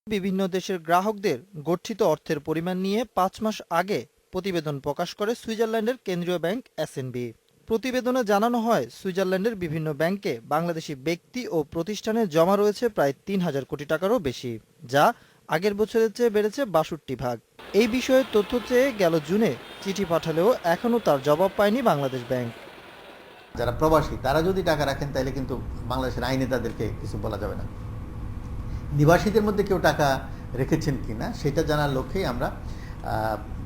বিভিন্ন দেশের গ্রাহকদের গচ্ছিত অর্থের পরিমাণ নিয়ে ৫ মাস আগে প্রতিবেদন প্রকাশ করে সুইজারল্যান্ডের কেন্দ্রীয় ব্যাংক এসএনবি। প্রতিবেদনে জানানো হয়, সুইজারল্যান্ডের বিভিন্ন ব্যাংকে বাংলাদেশি ব্যক্তি ও প্রতিষ্ঠানের জমা রয়েছে প্রায় ৩,০০০ কোটি টাকারও বেশি, যা আগের বছরের চেয়ে বেড়েছে ৬২ ভাগ। এই বিষয়ে তথ্য চেয়ে গেল জুনে চিঠি পাঠালেও এখনও তার জবাব পায়নি বাংলাদেশ ব্যাংক। যারা প্রবাসী তারা যদি টাকা রাখেন তাহলে কিন্তু বাংলাদেশের আইনে তাদেরকে কিছু বলা যাবে না। নিবাসীদের মধ্যে কেউ টাকা রেখেছেন কিনা সেটা জানার লক্ষ্যেই আমরা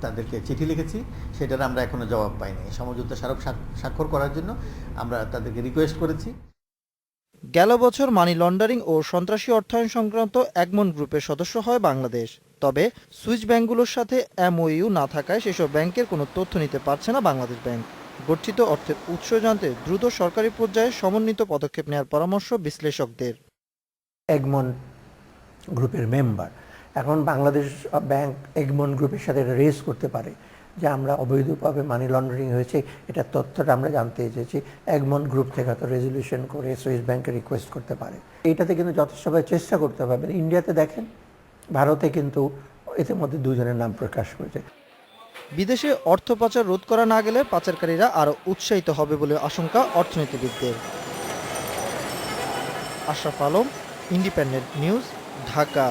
তাদেরকে চিঠি লিখেছি, সেটার আমরা এখনো জবাব পাইনি। সমঝোতা স্মারক স্বাক্ষর করার জন্য আমরা তাদেরকে রিকোয়েস্ট করেছি। গেল বছর মানি লন্ডারিং ও সন্ত্রাসী অর্থায়ন সংক্রান্ত এগমন গ্রুপের সদস্য হয় বাংলাদেশ। তবে সুইস ব্যাংকগুলোর সাথে এমওইউ না থাকায় সেসব ব্যাংকের কোনো তথ্য নিতে পারছে না বাংলাদেশ ব্যাংক। গচ্ছিত অর্থের উৎস জানতে দ্রুত সরকারি পর্যায়ে সমন্বিত পদক্ষেপ নেওয়ার পরামর্শ বিশ্লেষকদের। এগমন গ্রুপের মেম্বার, এখন বাংলাদেশ ব্যাংক এগমন গ্রুপের সাথে রেজ করতে পারে যে আমরা অবৈধভাবে মানি লন্ডারিং হয়েছে, এটা তথ্যটা আমরা জানতে চেয়েছি। এগমন গ্রুপ থেকে হয়তো রেজলিউশন করে সুইস ব্যাংকে রিকোয়েস্ট করতে পারে। এটাতে কিন্তু যথেষ্টভাবে চেষ্টা করতে পারবেন। ইন্ডিয়াতে দেখেন, ভারতে কিন্তু এর মধ্যে দুজনের নাম প্রকাশ করেছে। বিদেশে অর্থ পাচার রোধ করা না গেলে পাচারকারীরা আরও উৎসাহিত হবে বলে আশঙ্কা অর্থনীতিবিদদের। Ashraf Alam, Independent News, Dhaka.